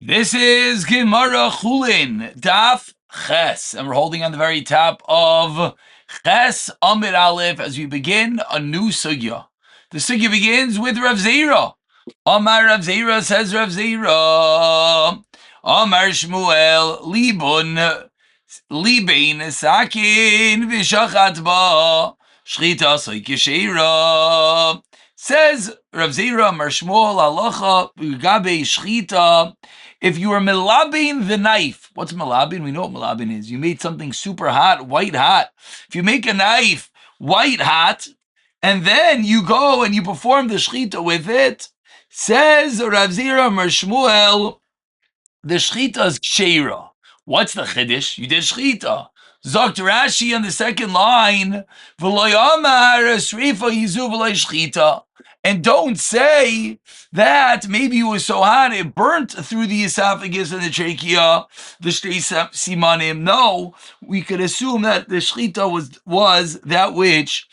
This is Gemara Chulin, Daf Ches, and we're holding on the very top of Ches Amid Aleph as we begin a new sugya. The sugya begins with Rav Zera. Amar Rav Zera, says Rav Zera. Amar Shmuel, Libein Sakin V'Shachat Ba Shchita Soik Yesheira. Says Rav Zera, Amar Shmuel, Halacha Ugabe Shchita. If you are melabin the knife, what's melabin? We know what melabin is. You made something super hot, white hot. If you make a knife white hot, and then you go and you perform the shchita with it, says Rav Zera Amar Shmuel, the shchita is ksheira. What's the chiddush? You did shchita. Zokt Rashi on the second line, v'lo yamar srifa yizu v'lo shchita. And don't say that maybe it was so hot it burnt through the esophagus and the trachea, the shtei simanim. No, we could assume that the shchita was that which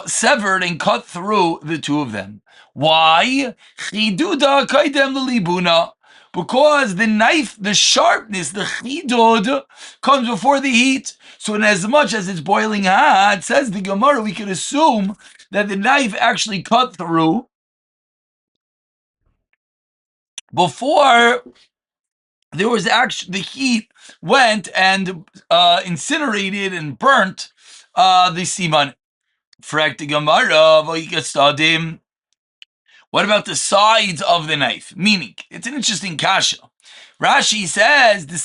severed and cut through the two of them. Why? Chiduda kaidem l'libuna. Because the knife, the sharpness, the chidud, comes before the heat. So in as much as it's boiling hot, says the Gemara, we can assume that the knife actually cut through before there was actually, the heat went and incinerated and burnt the siman. Frek the Gemara, what about the sides of the knife? Meaning, it's an interesting kasha. Rashi says, the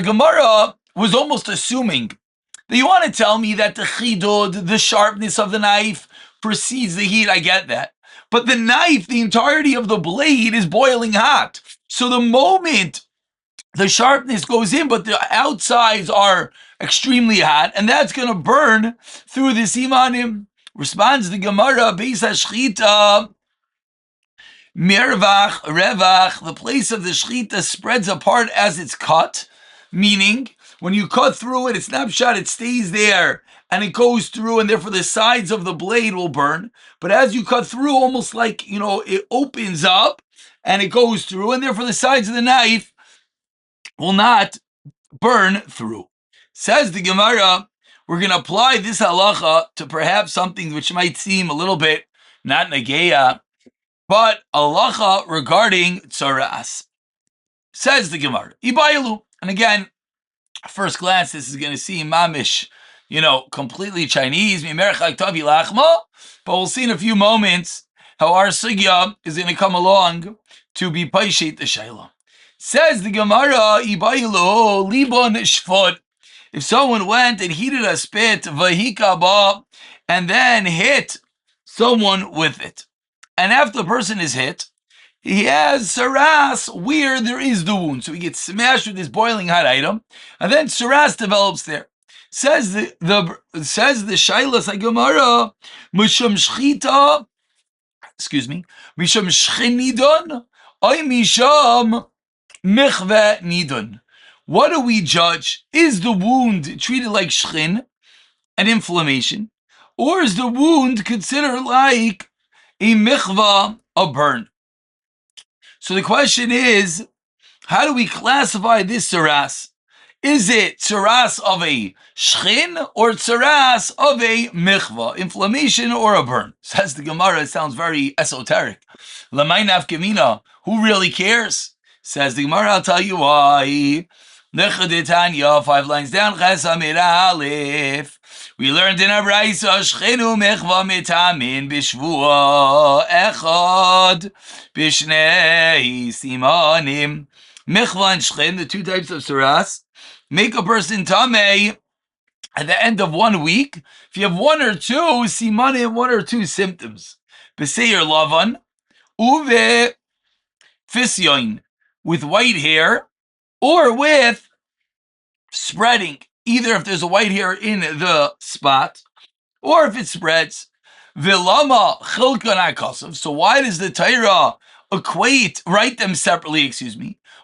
Gemara was almost assuming that you want to tell me that the chidud, the sharpness of the knife, precedes the heat. I get that. But the knife, the entirety of the blade is boiling hot. So the moment the sharpness goes in, but the outsides are extremely hot, and that's going to burn through the simanim. Responds the Gemara, Beis HaShchita, Mervach, Revach, the place of the Shchita spreads apart as it's cut, meaning when you cut through it, it's snapshot, it stays there, and it goes through, and therefore the sides of the blade will burn. But as you cut through, almost like, it opens up, and it goes through, and therefore the sides of the knife will not burn through. Says the Gemara, we're going to apply this halacha to perhaps something which might seem a little bit not nageya, but halacha regarding tzaras. Says the Gemara, Ibayilu. And again, first glance, this is going to seem mamish, completely Chinese, but we'll see in a few moments how our sugya is going to come along to be paishet the shayla. Says the Gemara, Ibaylo, Libon Shfot. If someone went and heated a spit, Vahika ba, and then hit someone with it, and after the person is hit, he has saras where there is the wound. So he gets smashed with this boiling hot item, and then saras develops there. Says the Shailas Gemara, Misham Shchita, Misham Shchinidon, Oy Misham Michve Nidon. What do we judge? Is the wound treated like shchin, an inflammation, or is the wound considered like a michva, a burn? So the question is, how do we classify this tsaras? Is it tsaras of a shchin or tsaras of a michva, inflammation or a burn? Says the Gemara, it sounds very esoteric. Lamay nafkamina, who really cares? Says the Gemara, I'll tell you why. Nechadetanya, 5 lines down, Ches Amid Aleph. We learned in our Brayso, Shchenu Mechva Mitamin Bishvua Echad Bishnei Simanim. Mechva and Shchen, the two types of saras, make a person tamei at the end of 1 week. If you have 1 or 2 simanim, 1 or 2 symptoms, Beseir Lavan, Uve Fisyoin, with white hair, or with spreading, either if there's a white hair in the spot, or if it spreads. Vilama chilkan akasav. So why does the Torah write them separately,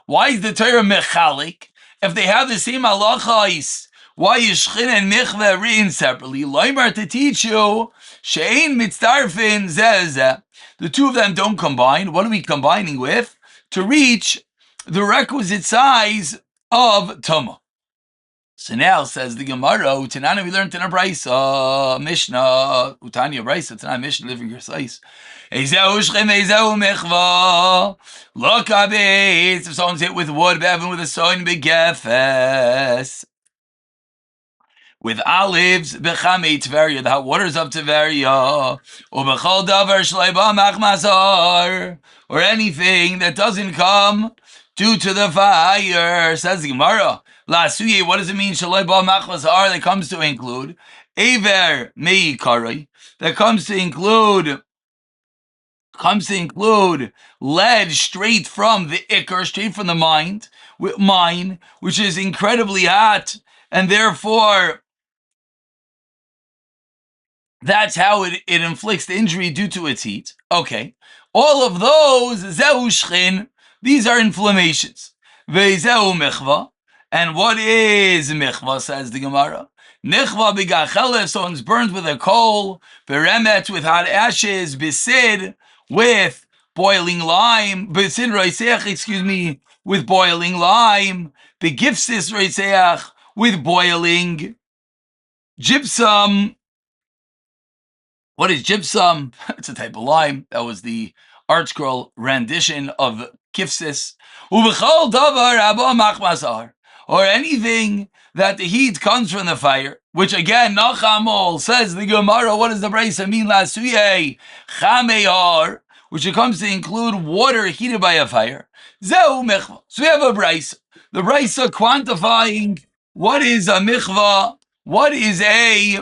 Why is the Torah mechalik? If they have the same halachais, Why is Shchin and Michvah written separately? Loimar, to teach you, Shein mitzdarfin zeh. The two of them don't combine. What are we combining with? To reach the requisite size of Tumah. So now says the Gemara, Utanana we learned in a Brisa, Mishnah, Utanya Brisa, Tanana Mishnah, living precise. Ezeu Shchem, Ezeu Mechva, look abit, if someone's hit with wood, Bevin with a soin begefes, with olives, Bechamei Tveria, the hot waters of Tveria, or Bechol Davar Shleiba Machmazar, or anything that doesn't come due to the fire, says the Gemara. Lasuye, what does it mean? Shleiba Machmazar, that comes to include Aver Mei Karai, that comes to include lead straight from the ikar, straight from the mine, which is incredibly hot, and therefore that's how it inflicts the injury due to its heat. Okay. All of those, zehu shchin, these are inflammations. Ve'zehu mechva. And what is mechva, says the Gemara? Nechva b'gachel, if someone's burned with a coal, beremet, with hot ashes, bisid, with boiling lime, bisid roiseach, with boiling lime, begifsis roiseach, with boiling gypsum. What is gypsum? It's a type of lime. That was the Art Scroll rendition of Kifsis. Ubechol davar abo machmasar, or anything that the heat comes from the fire, which again, Nachamol says the Gemara, what does the Brisa mean? Lasuye chameyar, which it comes to include water heated by a fire. Zeu mechva. So we have a Brisa. The Brisa quantifying what is a michva, what is a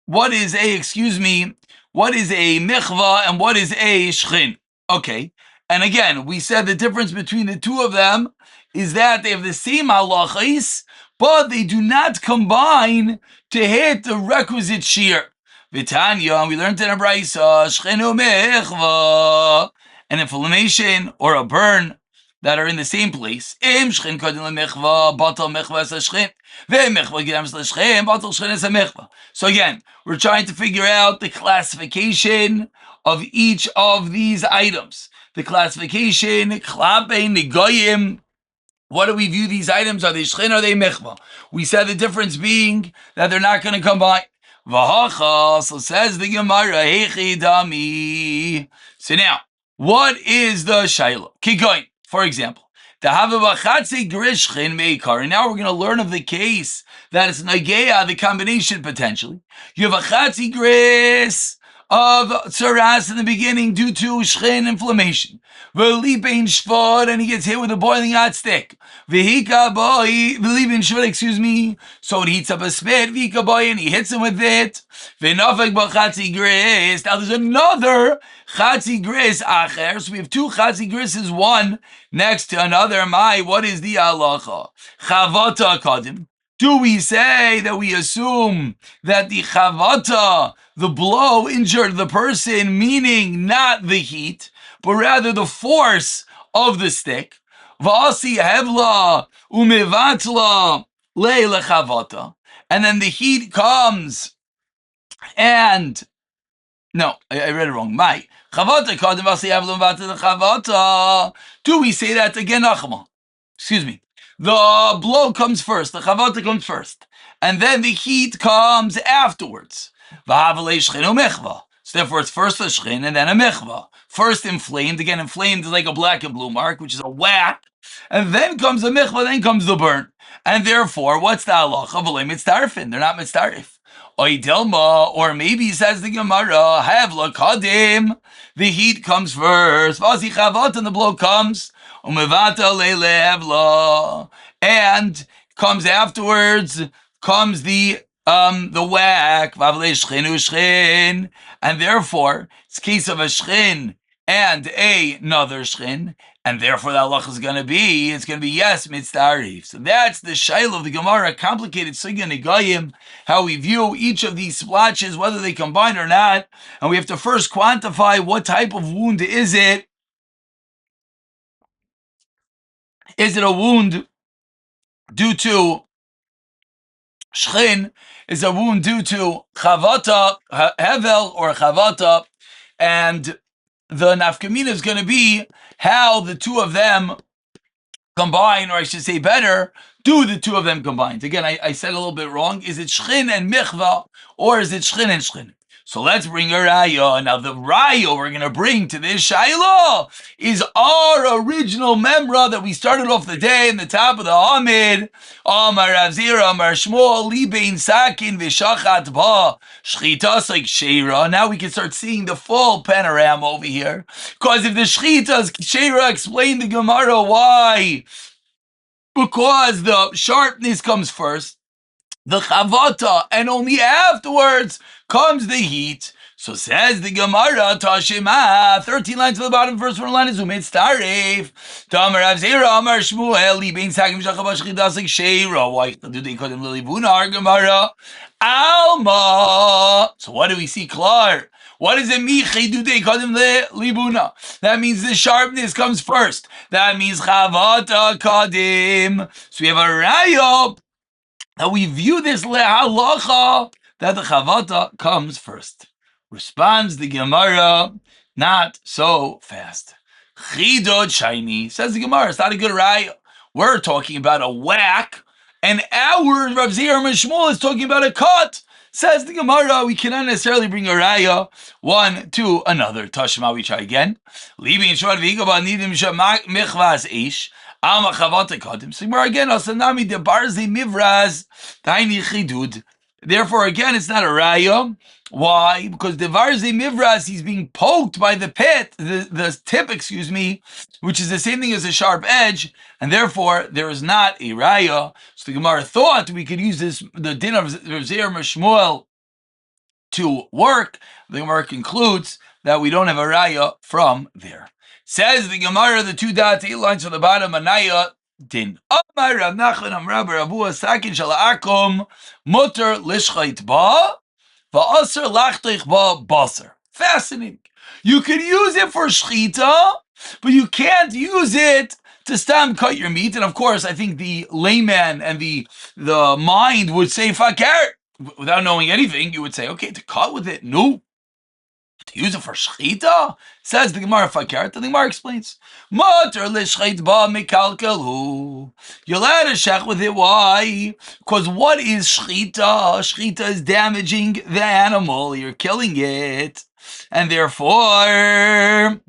michva, and what is a shchin. Okay, and again, we said the difference between the two of them is that they have the same halachis, but they do not combine to hit the requisite shear. Vitanya, and we learned in a brisa, shchinu michva, an inflammation or a burn that are in the same place. Im shchin kodin lemichva, batal michva es a shchin. Ve'michva gidams l'shchin, batal shchin es a michva. So again, we're trying to figure out the classification of each of these items. The classification, klape negoyim. What do we view these items? Are they shchin or are they michva? We said the difference being that they're not going to combine. V'hacha, so says the Gemara, heichi dami. So now, what is the shayla? Keep going. For example, and now we're going to learn of the case that it's nageya, the combination potentially. You have a chatzi gris of tsaras in the beginning due to shchin inflammation. V'lipein shvod, and he gets hit with a boiling hot stick. V'hika boy, v'lipein shvod, so it heats up a spit. V'hika boy, and he hits him with it. V'nafek b'chatzi gris. Now there's another chatzi gris acher. So we have two chatzi grises, one next to another. What is the halacha? Chavata kadim. Do we say that we assume that the chavata, the blow, injured the person, meaning not the heat, but rather the force of the stick? V'asi hevla umevatla leila chavata. And then the heat comes and... No, I read it wrong. My chavata kadim v'asi hevla umevatla chavata. Do we say that again, Achma? Excuse me. The blow comes first, the chavata comes first, and then the heat comes afterwards. So therefore it's first a shchin and then a mechva. First inflamed, again inflamed is like a black and blue mark, which is a whack, and then comes the mechva, then comes the burn. And therefore, what's the halacha? They're not mitzdarif. Or maybe, says the Gemara, havla kadim, the heat comes first, vazi chavat, and the blow comes, umevata leile havla, and comes afterwards, comes the whack, vavle shchinu shchin, and therefore, it's a case of a shchin and another shchin, and therefore the halacha is going to be, yes, mitzdarif. So that's the shaila of the Gemara, complicated sugya negayim, how we view each of these splotches, whether they combine or not, and we have to first quantify what type of wound is it. Is it a wound due to Shchin is a wound due to chavata, hevel or chavata, and the nafkamina is going to be how the two of them combine, or I should say better, do the two of them combined? Again, I said a little bit wrong. Is it shchin and michva, or is it shchin and shchin? So let's bring a raya. Now the raya we're going to bring to this shayla is our original memra that we started off the day in the top of the Amid. Amar Rav Zira, Amar Shmuel, Libein Sakin V'Shachat Ba Shchitas like Sheira. Now we can start seeing the full panorama over here. Because if the Shchitas Sheira explained the Gemara why, because the sharpness comes first, the chavata, and only afterwards comes the heat. So says the Gemara, Tashima, 13 lines to the bottom, first one line is Umitz Tarif. Tamar Avzera, Amar Shmuel, Libein Sakim Shachabash Chidasik Sheira. Why do they call him Lilibuna? Our Gemara, Alma. So what do we see, Klar? What does it mean? Chidudei kadim libuna. That means the sharpness comes first. That means chavata kadim. So we have a raya. Now we view this lehalacha that the chavata comes first. Responds the Gemara, not so fast. Chidod shiny, says the Gemara, it's not a good raya. We're talking about a whack, and our Rav Zir Shmuel is talking about a cut. Says the Gemara, we cannot necessarily bring a raya one to another. Tashma, we try again. Libin shvad v'igaba nidim michvas ish. Ama chavata kadim. So again, asanami de barzi mivraz tiny chidud. Therefore, again, it's not a raya. Why? Because the varzi mivraz, he's being poked by the pit, the tip, which is the same thing as a sharp edge, and therefore there is not a raya. So the Gemara thought we could use this, the din of Zeir Shmuel, to work. The Gemara concludes that we don't have a raya from there. Says the Gemara, the 2 dots, 8 lines from the bottom, Anaya din. Amar Rav Nachman Amar Rabua Sakin Shalaakum Mutter Lishchait Ba Va'aser Lachtich Ba Baser. Fascinating. You could use it for shchita, but you can't use it to stam cut your meat. And of course, I think the layman and the mind would say fakir. Without knowing anything, you would say, okay, to cut with it, no. To use it for shchita? Says the Gemara fakir. The Gemara explains, Mater l'shchait ba mikalkalu. You're allowed to shech with it. Why? Because what is shchita? Shchita is damaging the animal. You're killing it. And therefore,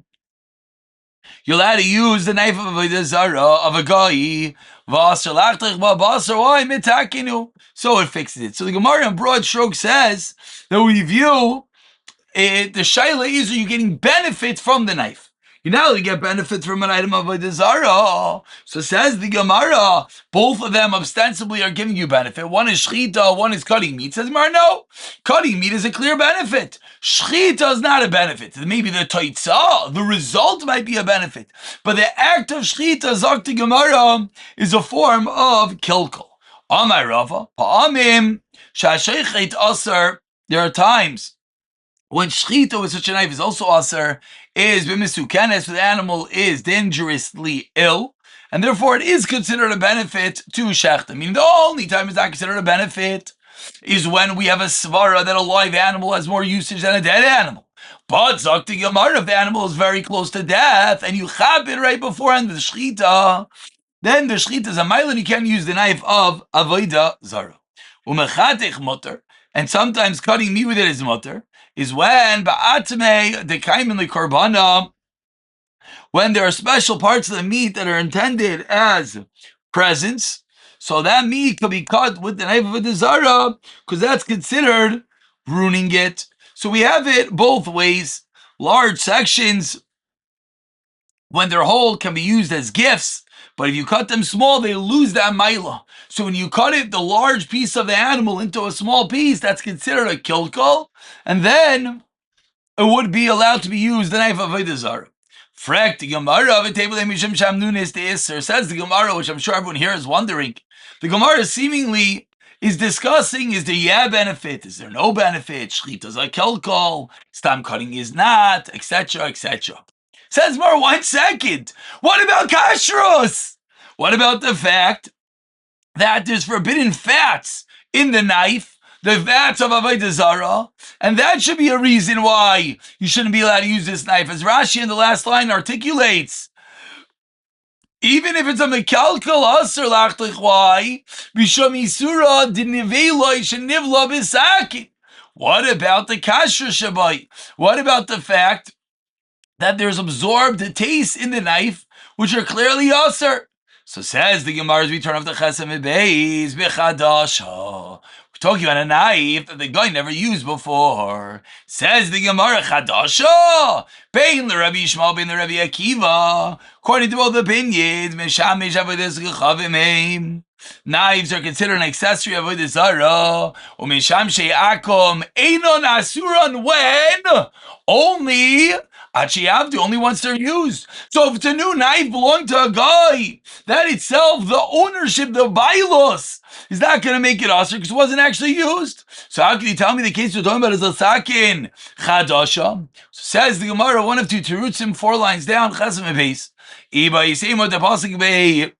you're allowed to use the knife of a zara, of a guy. So it fixes it. So the Gemara in broad stroke says that we view the shaila is, are you getting benefits from the knife? You're not only get benefits from an item of a zara. So says the Gemara, both of them ostensibly are giving you benefit. One is shchita, one is cutting meat. Says Gemara, no. Cutting meat is a clear benefit. Shchita is not a benefit. Maybe the taitza, the result might be a benefit. But the act of shchita, zakti Gemara, is a form of kilkul. Amar Rava, pa'amim, sha'ashaychet aser, there are times when shchita with such a knife is also aser, is b'misukenes, the animal is dangerously ill, and therefore it is considered a benefit to shechta. Meaning the only time it's not considered a benefit is when we have a svara that a live animal has more usage than a dead animal. But zakti Gemara, if the animal is very close to death and you chab it right beforehand with the shchita, then the shchita is a mile and you can't use the knife of avoida zara. Umechatech mutter, and sometimes cutting meat with it is mutter, is when ba'atmei dekaimin likarbana, when there are special parts of the meat that are intended as presents. So that meat could be cut with the knife of a dezara, because that's considered ruining it. So we have it both ways. Large sections, when they're whole, can be used as gifts, but if you cut them small, they lose that maila. So when you cut it, the large piece of the animal, into a small piece, that's considered a kilkul, and then it would be allowed to be used, the knife of avodah zarah. Frek the Gemara of a table mishum sham nunis the iser, says the Gemara, which I'm sure everyone here is wondering. The Gemara seemingly is discussing, is there benefit, is there no benefit, shchita is a kilkul, stam cutting is not, etc., etc. Says more, 1 second. What about kashrus? What about the fact that there's forbidden fats in the knife, that's of Avodah Zarah, and that should be a reason why you shouldn't be allowed to use this knife. As Rashi in the last line articulates, even if it's a mekalkal aser lachlich, why? Bishom isura dinivelo shenivla b'sakin. What about the kasher shabai? What about the fact that there's absorbed taste in the knife, which are clearly aser? So says the Gemara as we turn off the chesem beis bechadasha. We're talking about a knife that the guy never used before. Says the Gemara chadasha. Bein the Rabbi Yishmael, bein the Rabbi Akiva. According to both opinions, meshamish avodas gechavim. Knives are considered an accessory of avodah zarah. Umesham she'akom einon asuran when only only once they're used. So if it's a new knife belonging to a guy, that itself, the ownership, the bailos, is not going to make it asr because it wasn't actually used. So how can you tell me the case we're talking about is a sakin chadasha? So says the Gemara, one of two terutzim, 4 lines down, chesem beis. Iba yisemo the pasuk be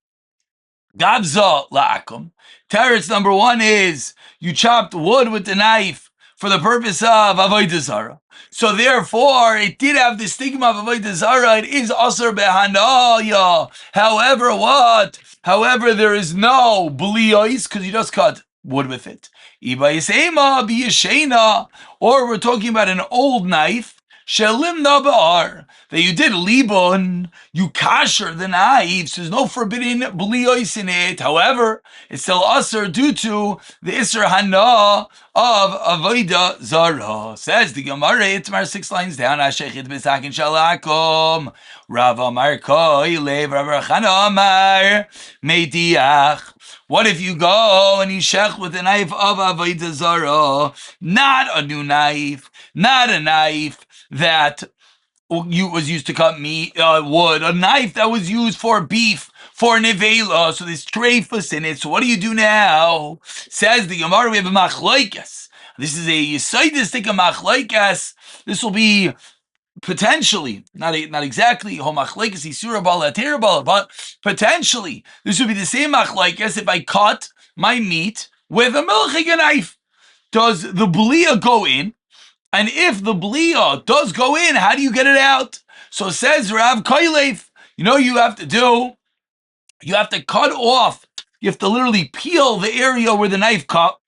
gabza la'akum. Teretz number 1 is you chopped wood with the knife for the purpose of avodah zarah. So therefore, it did have the stigma of avodah zarah. It is asr behanaya. However, what? However, there is no bliyos because you just cut wood with it. Iba yisema biyashena, or we're talking about an old knife. Shelimna ba'ar, that you did libon, you kasher the knife, so there's no forbidden bliyos in it. However, it's still asr due to the isser hana of avodah zarah. Says the Gemara, Itmar 6 lines down, Ashechit b'sakin shalakom, Rav Amar koilev, Rav Chana Amar mediach. What if you go and you shech with a knife of avodah zarah, not a new knife, not a knife that was used to cut meat, wood, a knife that was used for beef, for nevela, so there's treifus in it. So what do you do now? Says the Gemara, we have a machlokes. This is a yisaidistic machlokes. This will be potentially, not exactly, homachlokes isura bala terabala, but potentially this would be the same machlokes if I cut my meat with a milchig knife. Does the blia go in? And if the blia does go in, how do you get it out? So says Rav Koilev, you have to cut off, you have to literally peel the area where the knife cut,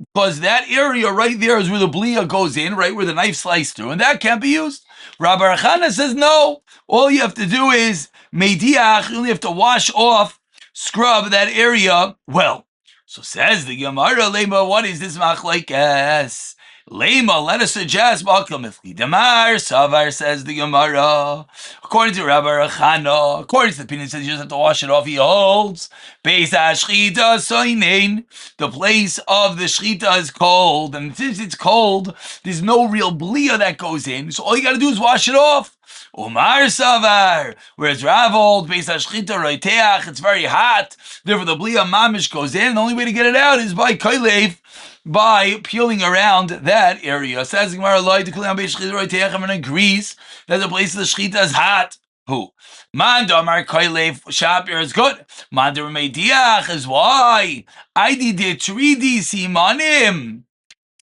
because that area right there is where the blia goes in, right where the knife sliced through, and that can't be used. Rabbi Archana says no, all you have to do is mediach, you only have to wash off, scrub that area well. So says the Gemara, Lema, what is this machlokes? Lema, let us suggest Damar Savar, says the Gemara. According to Rabbi Rachana, according to the opinion, says you just have to wash it off. He holds Beis HaShchita Soinen. The place of the shchita is cold, and since it's cold, there's no real blia that goes in. So all you got to do is wash it off. Umar Savar, whereas Rav holds Beis HaShchita Roiteach, it's very hot. Therefore, the blia mamish goes in. The only way to get it out is by koilev, by peeling around that area. Says the Gemara, everyone agrees that the place of the shchita is hot. Who? Manda Amar Koilev Shapir is good. Manda Remediach is why. I did 3D Simanim.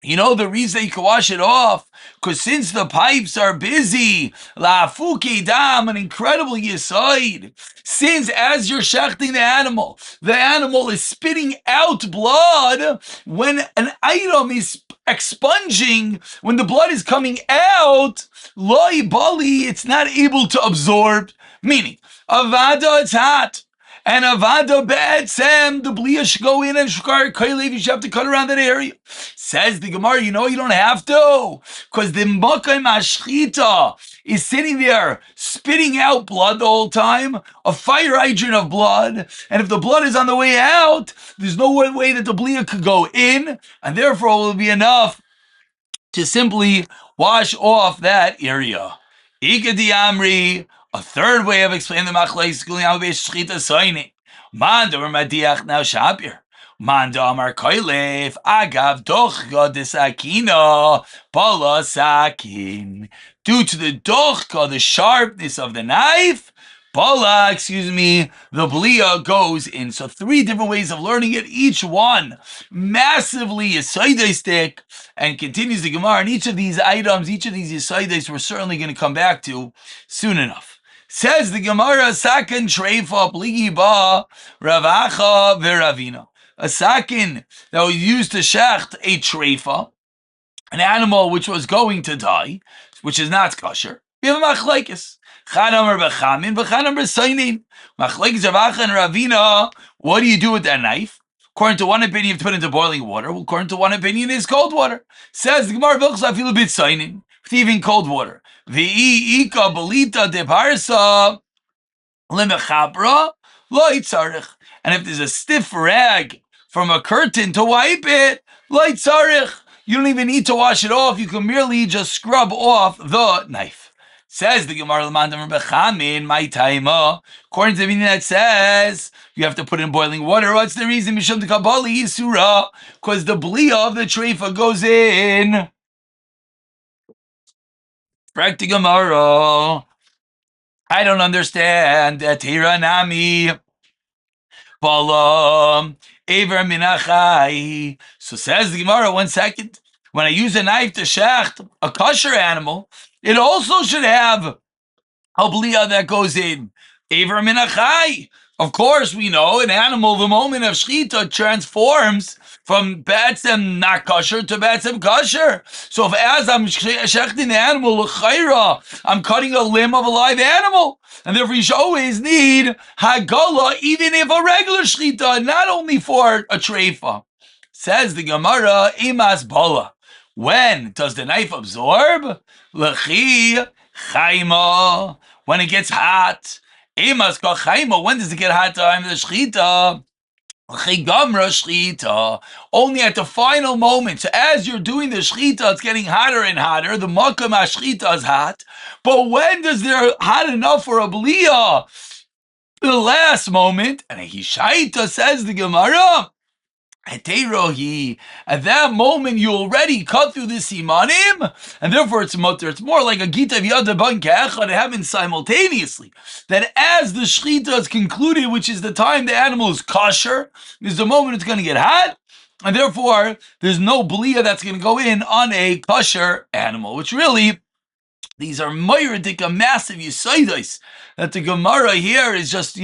The reason you can wash it off, because since the pipes are busy, la'afuki dam, an incredible yisoid. Since as you're shechting the animal is spitting out blood. When an item is expunging, when the blood is coming out, loy bali, it's not able to absorb. Meaning, avada, it's hot. And avada be'etzem, the blia should go in and shukar koilev, you should have to cut around that area. Says the Gemara, you don't have to, because the makayim hashchita is sitting there spitting out blood the whole time, a fire hydrant of blood, and if the blood is on the way out, there's no way that the blia could go in, and therefore it will be enough to simply wash off that area. Ikadi Amri, a third way of explaining the machlokes shchita soini. Manda or madiach now shapir. Manda amar koilev agav dochka desakina bala sakin. Due to the dochka, the sharpness of the knife, Bala, the Blia goes in. So 3 different ways of learning it, each one massively yisaidistic, and continues the Gemara. And each of these items, each of these yisaidis, we're certainly going to come back to soon enough. Says the Gemara, Sakin Treifa Pligi Ba Ravacha Veravina. A sakin that was used to shecht a treifa, an animal which was going to die, which is not kosher. We have a machlekes. Chad amar b'chamin, v'chad amar b'sainin. Machlekes Ravacha and Ravina, what do you do with that knife? According to one opinion, you have to put it into boiling water. According to one opinion, it's cold water. Says the Gemara, v'chas afilu b'sainin, even cold water. V'i ika belita de parsa lemechabra lo yitzarich. And if there's a stiff rag from a curtain to wipe it, lo yitzarich. You don't even need to wash it off. You can merely just scrub off the knife. Says the Gemara, my taima. According to the meaning that says you have to put in boiling water. What's the reason? Mishum de kabali yisura, because the blia of the treifa goes in. Back to Gemara. I don't understand. Tira nami. Balam. Aver minachai. So says the Gemara, 1 second. When I use a knife to shecht a kosher animal, it also should have a blia that goes in. Aver minachai. Of course, we know an animal, the moment of shechita, transforms from batzem not kosher to batzem kosher. So if as I'm shechting the animal, l'chayra, I'm cutting a limb of a live animal. And therefore you should always need hagala, even if a regular shechita, not only for a treifa. Says the Gemara, imas bala. When does the knife absorb? L'chi chayma. When it gets hot. Imas ka chayma. When does it get hot? Time of the shechita. Chigamra shechita. Only at the final moment. So as you're doing the shechita, it's getting hotter and hotter. The makam shechita is hot. But when does there hot enough for a blia? The last moment. And a hishaita, says the Gemara. At that moment, you already cut through the simanim, and therefore it's mutter. It's more like a gita v'yada banka echad. It happens simultaneously. That as the shechita is concluded, which is the time the animal is kosher, is the moment it's going to get hot, and therefore there's no blia that's going to go in on a kosher animal, which really, these are moiridik, massive yisaidos that the Gemara here is just,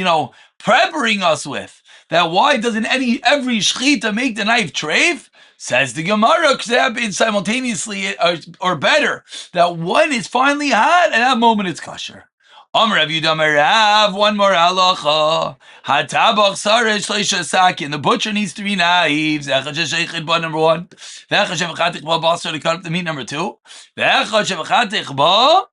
preparing us with. That why doesn't every shechita make the knife treif? Says the Gemara, because it happens simultaneously, or better, that when it's finally hot, at that moment it's kosher. Amar Rav Yudah Amar Rav, one more halacha. Hatabach saresh shleisha sakin. The butcher needs 3 knives. Echad shesheichid ba, number 1. Ve'echad shevachatich ba basar, to cut up the meat, number 2. Ve'echad shevachatich ba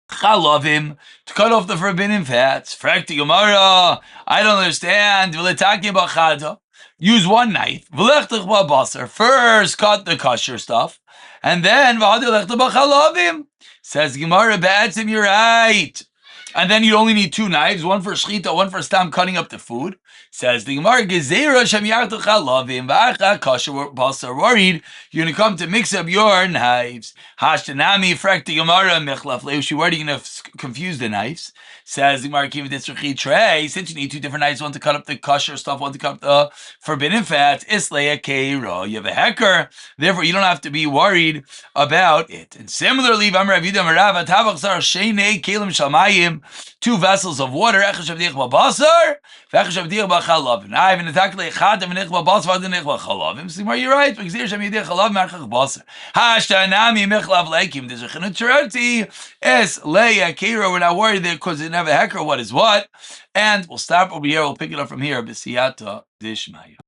chalavim, to cut off the forbidden fats. Frakti Gemara, I don't understand. V'letaki b'chada. Use 1 knife. V'lechtich ba basar. First cut the kosher stuff, and then v'hadilechta b'chalavim. Says Gemara, ba'atzim, you're right. And then you only need 2 knives, 1 for shechita, 1 for stam cutting up the food. Says the Gemara, Gezerah shem yartu chalavim v'acha kosher basar. Worried you're going to come to mix up your knives. Hashtanami frekti Gemara mechlaf leushi. Where are you going to confuse the knives? Says the Gemara, kiv ditzruchi trey. Since you need 2 different knives, 1 to cut up the kosher stuff, 1 to cut up the forbidden fats. Isleya keira. You have a hecker, therefore you don't have to be worried about it. And similarly, V'amar Rav Yudah Amar Rav, Atavach sar sheinei kelim shamayim. 2 vessels of water. Echad shavdich b'basar, v'echad shavdich b'chalavim. Now, even atakle echad v'nich b'basar v'nich b'chalavim. So, you're right. Because here shavdich chalavim marchach basar. Hashtanami mechlav leikim. There's a chinutzeroti es leya kira. We're not worried there because it never hecker. What is what? And we'll stop over here. We'll pick it up from here. B'siyata dishmaya.